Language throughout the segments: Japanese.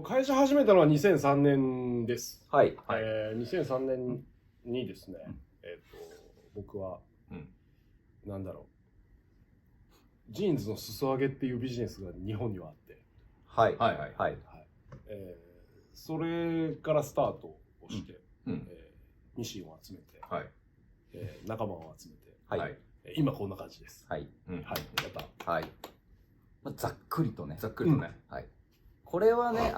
会社始めたのは2003年です。はい。2003年にですね、僕は、なんだろう、ジーンズの裾上げっていうビジネスが日本にはあって、はい。はい。はい。はい。それからスタートをして、ミシンを集めて、仲間を集めて、今こんな感じです。はい。はい。やった。はい。ざっくりとね。はい。これはね、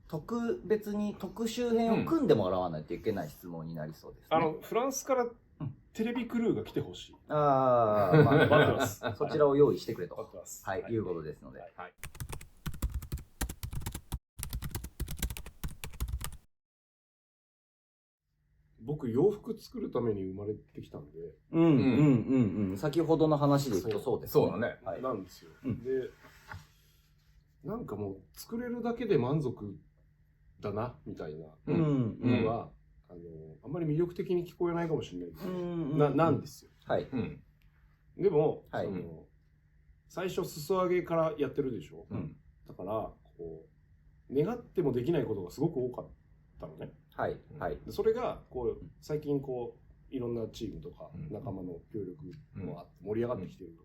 特別に特集編を組んでもらわないといけない質問になりそうですね。フランスからテレビクルーが来てほしい。ああ、まあ、待ってます。そちらを用意してくれと。待ってます。はい、いうことですので。僕、洋服作るために生まれてきたんで。先ほどの話でいくとそうですね。そうだね。なんですよ。で、なんかもう作れるだけで満足だな、みたいなのが、あんまり魅力的に聞こえないかもしれないけど、なんですよ。はい。でも、最初裾上げからやってるでしょ。だから、こう、願ってもできないことがすごく多かったのね。はい。はい。それが、こう、最近こう、いろんなチームとか仲間の協力もあって盛り上がってきてる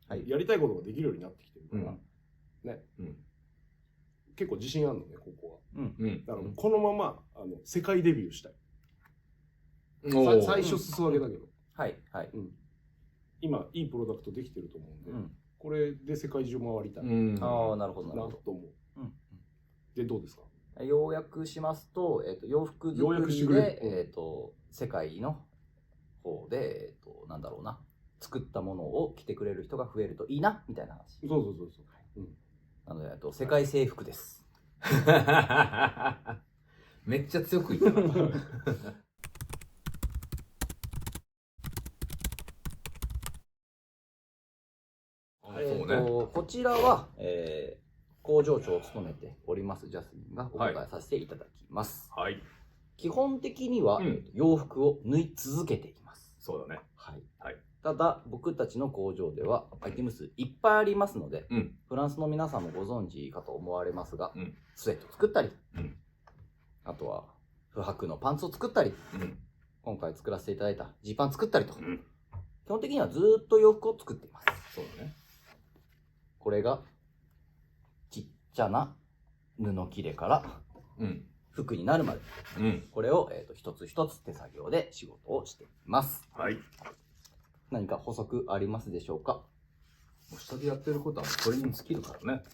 と。やりたいことができるようになってきてるから、ね。結構自信あるのね、ここは。だからこのまま世界デビューしたい。最初裾上げだけど。はい。はい。今、いいプロダクトできてると思うんで、これで世界中回りたい。ああ、なるほど、なと思う。で、どうですか？要約しますと、洋服作りで、世界の方で、なんだろうな、作ったものを着てくれる人が増えるといいな、みたいな話。そう。なので、世界征服です。めっちゃ強く言ったな。こちらは、工場長を務めておりますジャスミンがお答えさせていただきます。はい。基本的には、洋服を縫い続けています。そうだね。はい。ただ、僕たちの工場ではアイテム数いっぱいありますので、フランスの皆さんもご存知かと思われますが、スウェット作ったり、あとは不白のパンツを作ったり、今回作らせていただいたジーパン作ったりと、基本的にはずっと洋服を作っています。そうだね。これがちっちゃな布切れから服になるまで、これを一つ一つ手作業で仕事をしています。はい。何か補足ありますでしょうか？もう下でやってることはそれに尽きるからね。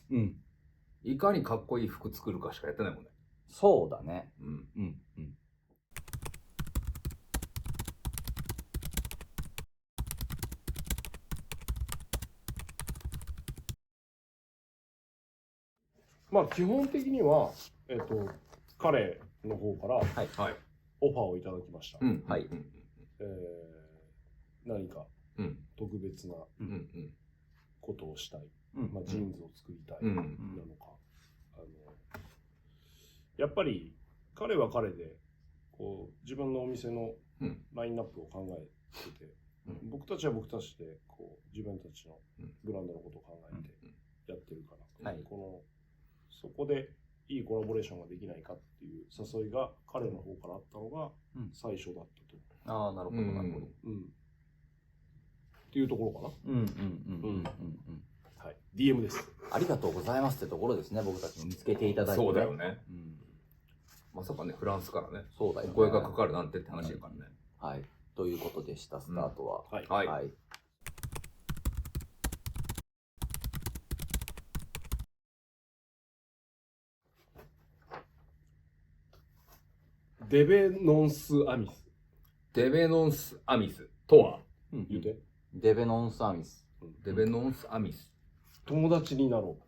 いかにかっこいい服作るかしかやってないもんね。そうだね。まあ、基本的には、彼の方からオファーをいただきました。何か特別なことをしたい。まあ、ジーンズを作りたいなのか。やっぱり彼は彼でこう自分のお店のラインナップを考えてて、僕たちは僕たちでこう自分たちのブランドのことを考えてやってるから、そこでいいコラボレーションができないかっていう誘いが彼の方からあったのが最初だったと。ああ、なるほど、なるほど。っていうところかな。はい。DM です。ありがとうございますってところですね、僕たちも見つけていただいて。そうだよね。まさかね、フランスからね、そうだよね。お声がかかるなんてって話だからね。はい。ということでした、スタートは。はい。デベノンスアミス。デベノンスアミスとは？言うて。デベノンスアミス。デベノンスアミス。友達になろ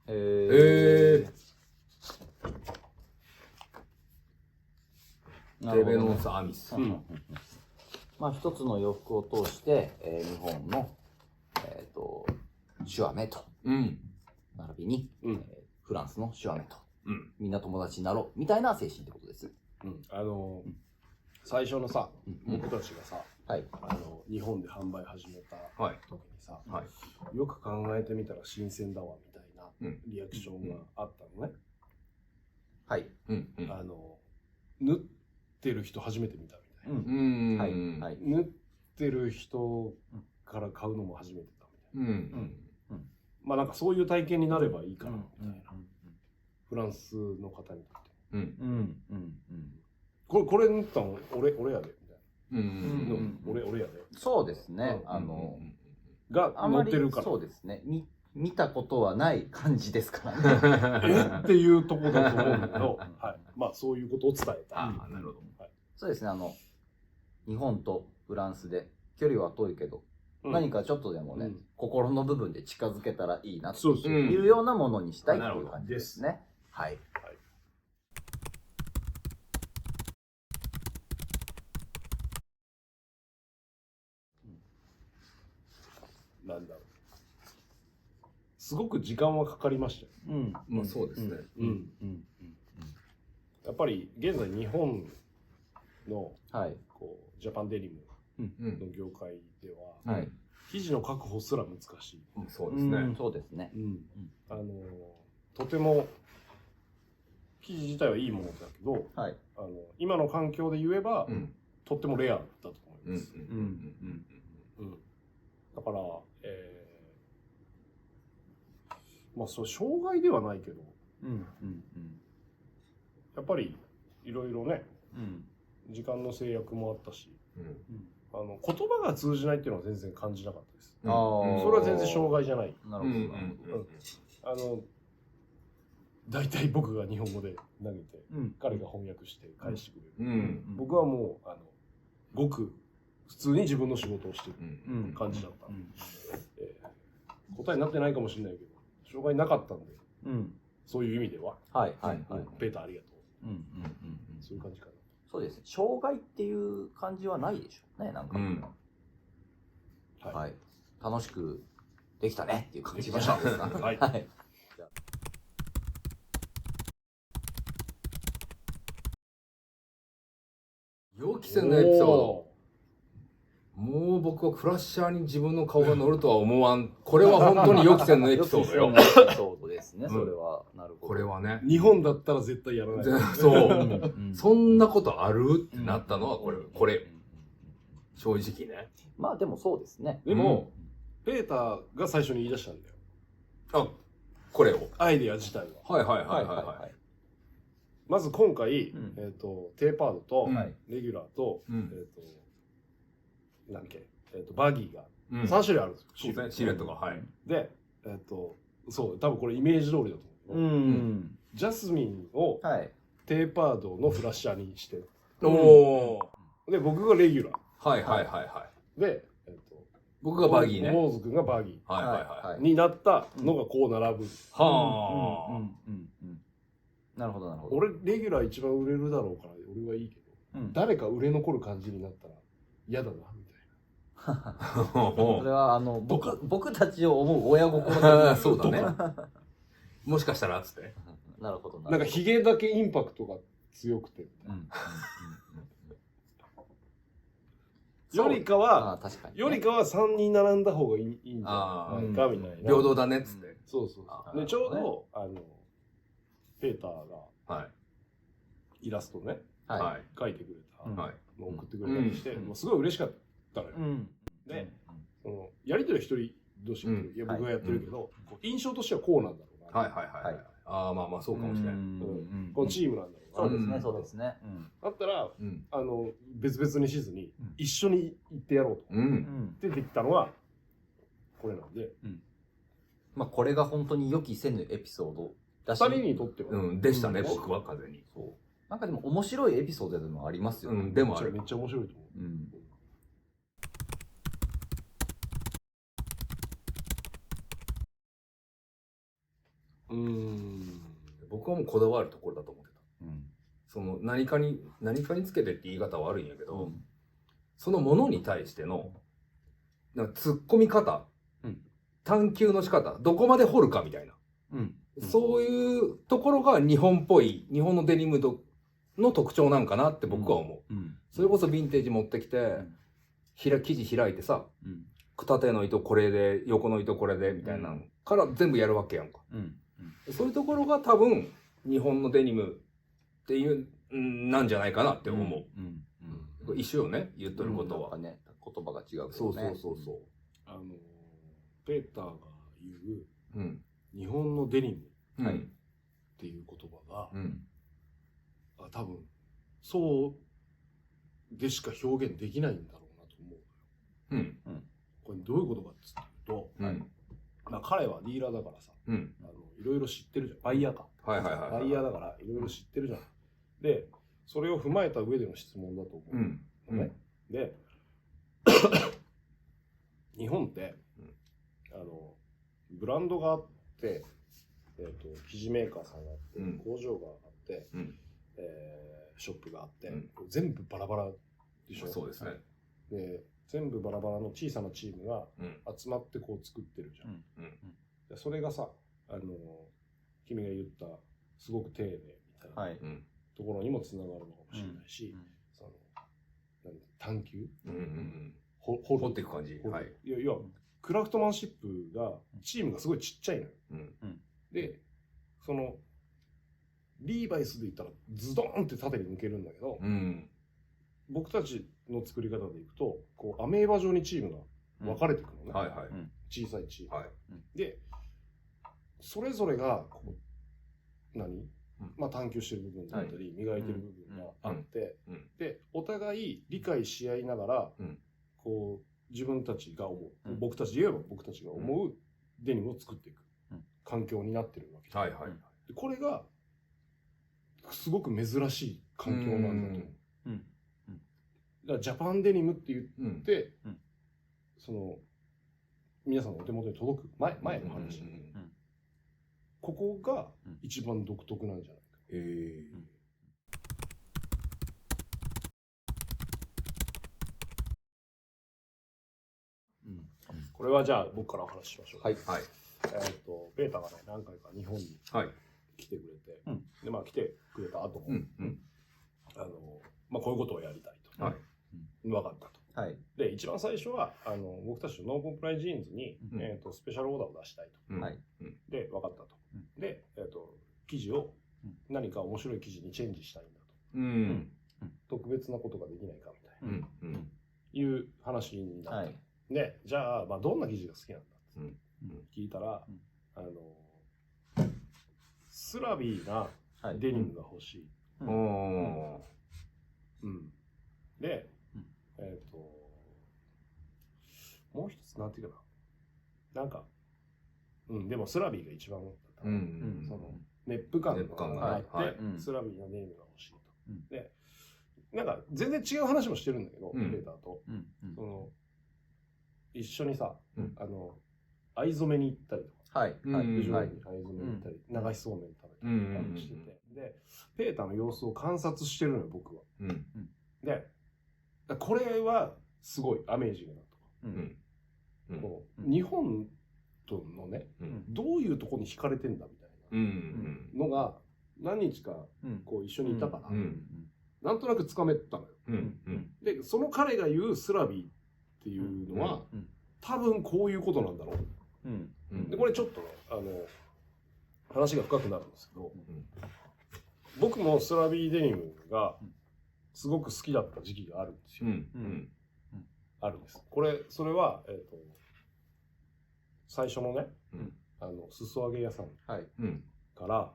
う。デベノンスアミス。まあ一つの洋服を通して、日本のシュアメと、並びに、フランスのシュアメと、みんな友達になろうみたいな精神ってことです。最初のさ、僕たちがさ、日本で販売始めた時にさ、よく考えてみたら新鮮だわみたいなリアクションがあったのね。縫ってる人初めて見たみたいな。縫ってる人から買うのも初めてだみたいな。まあなんかそういう体験になればいいかなみたいな。フランスの方にとって。これ縫ったの俺やでみたいな。俺やで。そうですね。が乗ってるから。そうですね。見たことはない感じですからね。っていうところだと思うんだけど、はい、まあそういうことを伝えた。なるほど。そうですね。日本とフランスで距離は遠いけど、何かちょっとでもね、心の部分で近づけたらいいなっていうようなものにしたいっていう感じですね。はい。なんだろう。すごく時間はかかりましたよ。まあそうですね。やっぱり現在日本のこうジャパンデニムの業界では生地の確保すら難しい。そうですね。そうですね。とても生地自体はいいものだけど、今の環境で言えばとってもレアだと思います。だからまあそう障害ではないけど、やっぱりいろいろね、時間の制約もあったし、言葉が通じないっていうのは全然感じなかったです。それは全然障害じゃない。なるほど。大体僕が日本語で投げて、彼が翻訳して返してくれる。僕はもうごく普通に自分の仕事をしてる感じだった。答えになってないかもしれないけど、障害なかったんで、そういう意味では、ペーターありがとう。そういう感じかな。そうですね。障害っていう感じはないでしょうね、なんか。楽しくできたねっていう感じがしました。はい。予期せぬエピソード。もう僕はクラッシャーに自分の顔が乗るとは思わん。これは本当に予期せぬエピソードよ。予期せぬエピソードですね、それは。なるほど。これはね。日本だったら絶対やらない。そう。そんなことあるってなったのはこれ。正直ね。まあでもそうですね。でも、ペーターが最初に言い出したんだよ。あ、これを。アイデア自体は。まず今回、テーパードと、レギュラーと、なんだっけ、バギーが3種類あるんですよ。シルエットが。で、そう、多分これイメージ通りだと思う。ジャスミンをテーパードのフラッシャーにして。で、僕がレギュラー。で、僕がバギーね。モーズ君がバギー。になったのがこう並ぶ。なるほど、なるほど。俺、レギュラー一番売れるだろうから、俺はいいけど、誰か売れ残る感じになったら嫌だな、みたいな。それは、僕たちを思う親心的そうだね。もしかしたら、つって。なるほど。なんか、ヒゲだけインパクトが強くて。よりかは3人並んだ方がいいんじゃないか、みたいな。平等だね、つって。そう。で、ちょうど、ペーターがイラストね、描いてくれたのを送ってくれたりして、すごい嬉しかったのよ。で、やりとり一人同士いや僕がやってるけど、印象としてはこうなんだろうな。ああ、まあそうかもしれない。このチームなんだろうな。そうですね。だったら、別々にしずに、一緒に行ってやろうと。出てきたのが、これなんで。まあこれが本当に予期せぬエピソード。2人にとっては。でしたね、僕は風に。なんかでも面白いエピソードでもありますよね。でもある。めっちゃ面白いと思う。僕はもうこだわるところだと思ってた。その何かにつけてって言い方は悪いんやけど、そのものに対してのなんか突っ込み方、探求の仕方、どこまで掘るかみたいな。そういうところが日本っぽい、日本のデニムの特徴なんかなって僕は思う。それこそヴィンテージ持ってきて、生地開いてさ、縦の糸これで、横の糸これでみたいなのから全部やるわけやんか。そういうところが多分日本のデニムっていう、なんじゃないかなって思う。一緒よね、言っとることは。ね、言葉が違うけどね。そうそうそうそう。ペーターが言う、日本のデニムっていう言葉が、多分、そうでしか表現できないんだろうなと思う。これどういうことかっていうと、まあ彼はディーラーだからさ、いろいろ知ってるじゃん。バイヤーか。バイヤーだからいろいろ知ってるじゃん。で、それを踏まえた上での質問だと思うのね。で、日本って、ブランドがあって、生地メーカーさんがあって、工場があって、ショップがあって、全部バラバラでしょ。そうですね。で、全部バラバラの小さなチームが集まってこう作ってるじゃん。でそれがさ、君が言ったすごく丁寧みたいなところにもつながるのかもしれないし、その探求、掘っていく感じ。いや、クラフトマンシップが、チームがすごいちっちゃいのよ。で、その、リーバイスで言ったらズドーンって縦に抜けるんだけど、僕たちの作り方でいくと、こうアメーバ状にチームが分かれていくのね。小さいチーム。で、それぞれがこう、まあ探求してる部分だったり、磨いてる部分があって、で、お互い理解し合いながら、こう、自分たちが思う、僕たちで言えば僕たちが思うデニムを作っていく環境になってるわけ。でこれが、すごく珍しい環境なんだと思う。だからジャパンデニムって言って、その、皆さんのお手元に届く前の話。ここが一番独特なんじゃないか。これはじゃあ僕からお話ししましょう。ペーターがね、何回か日本に来てくれて、で、まあ来てくれた後も、まあこういうことをやりたいと。分かったと。で、一番最初は、僕たちのノーコンプライジーンズに、スペシャルオーダーを出したいと。で、分かったと。で、記事を何か面白い記事にチェンジしたいんだと。特別なことができないかみたいな、いう話になった。で、じゃあ、まあ、どんな記事が好きなんだって聞いたら、スラビーなデニムが欲しい。で、もう一つ、なんていうかな。なんか、でもスラビーが一番だった。その、ネップ感があって、スラビーのデニムが欲しいと。で、なんか、全然違う話もしてるんだけど、ペーターと。その、一緒にさ、藍染めに行ったりとか、九条に藍染めに行ったり、流しそうめん食べたりしてて、で、ペーターの様子を観察してるのよ、僕は。で、これはすごいアメージングだとか、日本とのね、どういうとこに惹かれてんだみたいなのが何日かこう一緒にいたから、なんとなくつかめたのよ。で、その彼が言うスラビーっていうのは、多分こういうことなんだろう。で、これちょっとね、話が深くなるんですけど、僕もスラビーデニムがすごく好きだった時期があるんですよ。あるんです。それは、最初のね、裾上げ屋さんから、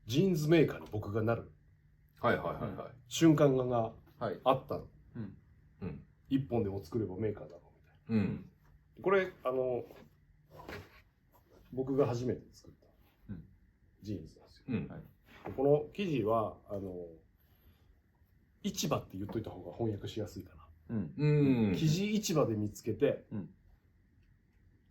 ジーンズメーカーに僕がなる瞬間があったの。一本でも作ればメーカーだろうみたいな。これ、僕が初めて作ったジーンズなんですよ。この生地は、市場って言っといた方が翻訳しやすいかな。生地市場で見つけて、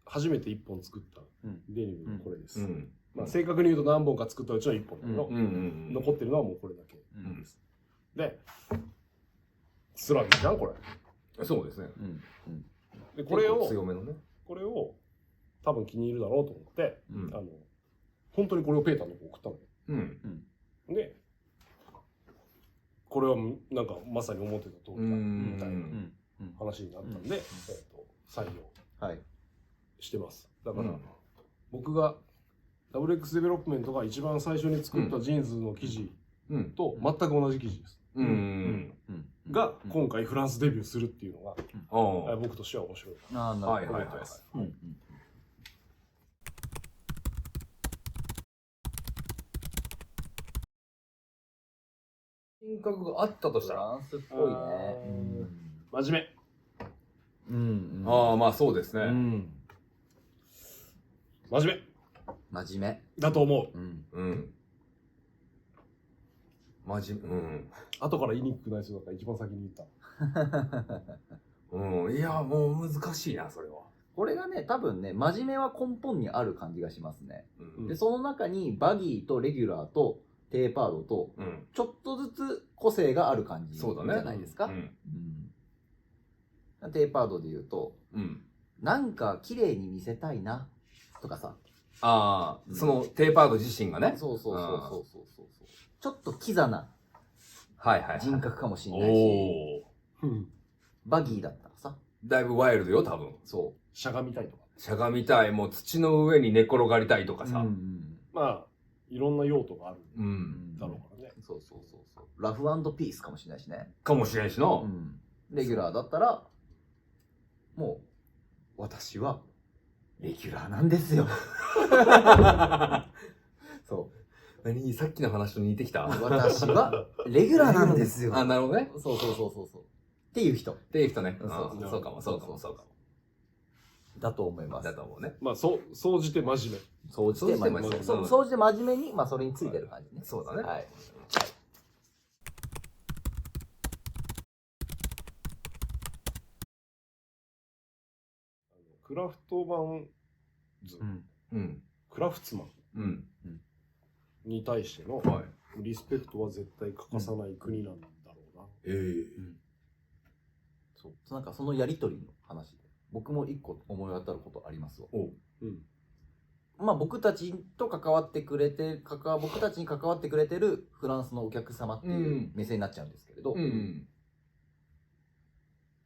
初めて1本作ったデニムがこれです。まあ正確に言うと何本か作ったうちの1本だけど、残ってるのはもうこれだけです。で、スラビーじゃんこれ。そうですね。で、これを強めのね。これを多分気に入るだろうと思って、本当にこれをペーターの方送ったの。で、これはなんかまさに思ってた通りだみたいな話になったんで、採用してます。だから、僕が WX デベロップメントが一番最初に作ったジーンズの生地と全く同じ生地です。が今回フランスデビューするっていうのが僕としては面白い。ああ、なるほど。はいはいはい。品格があったとしたらフランスっぽいね。真面うん。ああ、まあそうですね。真面真面目だと思う。真面目。後から言いにくくなりそうだから一番先に言った。いや、もう難しいな、それは。これがね、多分ね、真面目は根本にある感じがしますね。で、その中にバギーとレギュラーとテーパードと、ちょっとずつ個性がある感じじゃないですか。テーパードで言うと、なんか綺麗に見せたいな、とかさ。ああ、そのテーパード自身がね。そう。ちょっとキザな人格かもしれないし、バギーだったらさ。だいぶワイルドよ、多分。そう。しゃがみたいとか。しゃがみたい、もう土の上に寝転がりたいとかさ。まあ、いろんな用途があるだろうからね。そう。ラフ&ピースかもしれないしね。かもしれんしな。レギュラーだったら、もう、私は、レギュラーなんですよ。そう。何さっきの話と似てきた？私は、レギュラーなんですよ。あ、なるほどね。そう。っていう人。っていう人ね。そうかも。だと思います。だと思うね。まあ、総じて真面目。総じて真面目に、まあ、それについてる感じね。そうだね。はい。クラフトマンズ、クラフツマンに対してのリスペクトは絶対欠かさない国なんだろうな。そう。なんかそのやりとりの話で、僕も一個思い当たることありますわ。まあ僕たちと関わってくれて、僕たちに関わってくれてるフランスのお客様っていう目線になっちゃうんですけれど、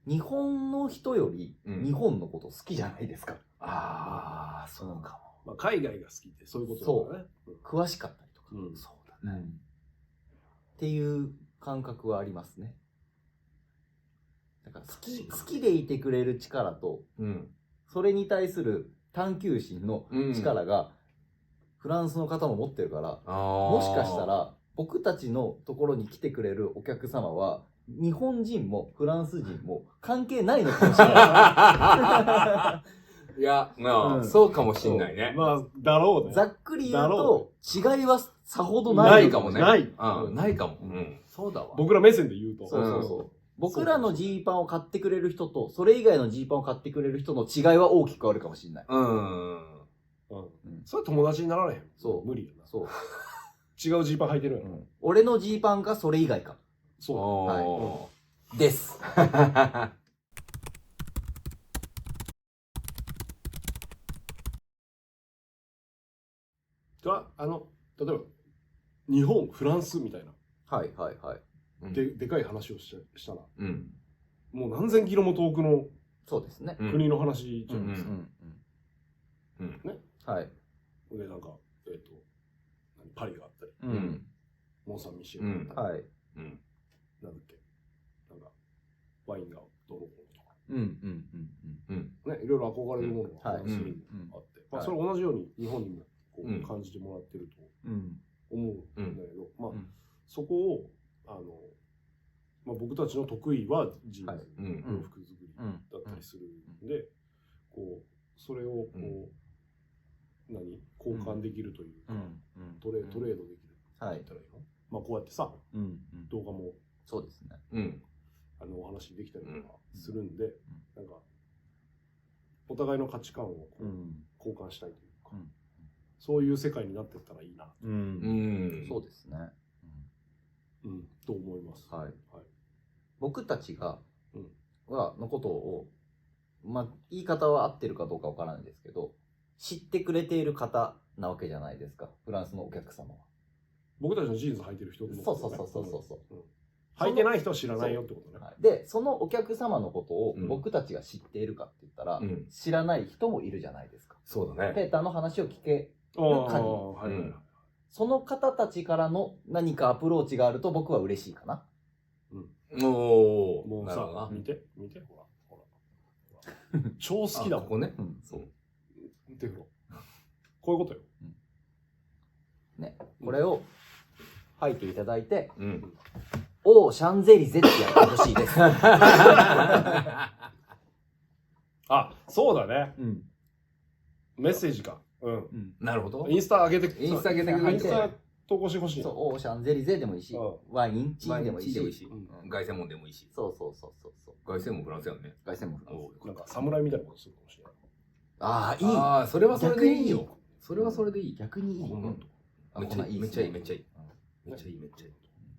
日本の人より日本のこと好きじゃないですか。ああ、そうかも。まあ、海外が好きってそういうことだね。詳しかったりとか。そうだね。っていう感覚はありますね。だから好きでいてくれる力と、それに対する探求心の力がフランスの方も持ってるから、もしかしたら僕たちのところに来てくれるお客様は日本人もフランス人も関係ないのかもしれない。いや、そうかもしんないね。まあ、だろうね。ざっくり言うと、違いはさほどないかもね。ないかも。そうだわ。僕ら目線で言うと。そう。僕らのジーパンを買ってくれる人と、それ以外のジーパンを買ってくれる人の違いは大きくあるかもしれない。それは友達になられへん。そう。無理やな。そう。違うジーパン履いてるやろ。俺のジーパンかそれ以外か。そう。はい。です。例えば、日本、フランスみたいな。はい。でかい話をしたら、もう何千キロも遠くのそうですね。国の話じゃないですか。ね。はい。で、なんか、パリがあったり、モン・サン・ミシェルがあったり、なんだっけ、なんか、ワインがどうのこうのとか、ね、いろいろ憧れるものがフランスにあって、それ同じように日本にもこう感じてもらってると思うんだけど、まあ、そこを、まあ、僕たちの得意はジーンズ、洋服作りだったりするんで、こう、それをこう、交換できるというか、トレードできるって言ったらいいの？まあ、こうやってさ、動画も、そうですね。お話できたりとかするんで、なんか、お互いの価値観をこう交換したいというか、そういう世界になっていったらいいな。そうですね。と思います。はい。僕たちが、のことを、まあ、言い方は合ってるかどうかわからないですけど、知ってくれている方なわけじゃないですか、フランスのお客様は。僕たちのジーンズ履いてる人そう。履いてない人は知らないよってことね。で、そのお客様のことを僕たちが知っているかって言ったら、知らない人もいるじゃないですか。そうだね。ペーターの話を聞ける限り。はいはいはい。その方たちからの何かアプローチがあると僕は嬉しいかな。おお、もうなるほどな、さ見て、ほら。ほら超好きだもん。ここね。そう。見て、こういうことよ。ね、これを書いていただいて、おおシャンゼリゼってやってほしいです。あ、そうだね。メッセージか。なるほど。インスタ上げて、インスタ上げてくれてインスタ投稿してほしい。そう、オーシャンゼリゼでもいいし、ワインチーでもいいし、凱旋門でもいいし。そう。凱旋門フランスやんね。凱旋門フランス。なんか侍みたいなことするかもしれない。ああ、いい。ああ、それはそれでいいよ。それはそれでいい。逆にいい。めっちゃいい。めっちゃいい。めっちゃいい。めっちゃいい。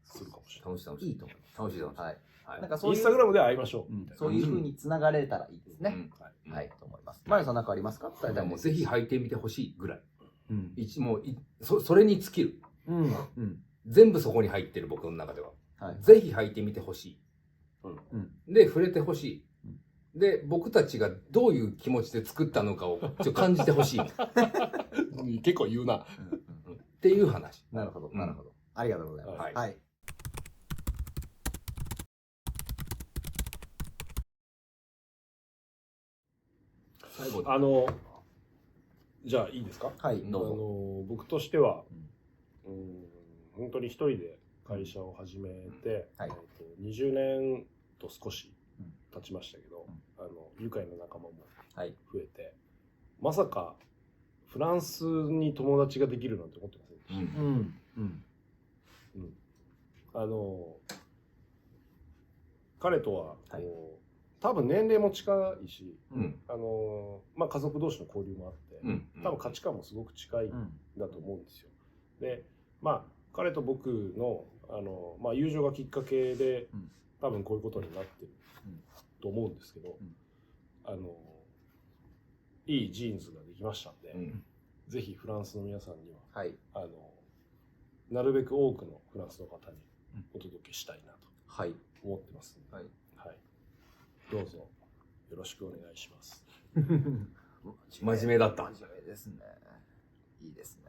するかもしれない。楽しい。いいと思います。楽しい。はい。なんかそういうインスタグラムで会いましょう。そういう風に繋がれたらいいですね。はい、と思います。マリさん何かありますか？もうぜひ履いてみてほしいぐらい。もうそれに尽きる。全部そこに入ってる僕の中では。ぜひ履いてみてほしい。で、触れてほしい。で、僕たちがどういう気持ちで作ったのかをちょっと感じてほしい。結構言うな。っていう話。なるほど。ありがとうございます。はい。じゃあいいですか？はい、どうぞ。僕としては、本当に一人で会社を始めて、20年と少し経ちましたけど、愉快な仲間も増えて、まさかフランスに友達ができるなんて思ってませんでした。彼とは多分年齢も近いし、家族同士の交流もあって、多分価値観もすごく近いんだと思うんですよ。で、彼と僕の友情がきっかけで多分こういうことになってると思うんですけど、いいジーンズができましたんで、ぜひフランスの皆さんには、なるべく多くのフランスの方にお届けしたいなと思ってますので、どうぞよろしくお願いします。真面目だった。真面目ですね。いいですね。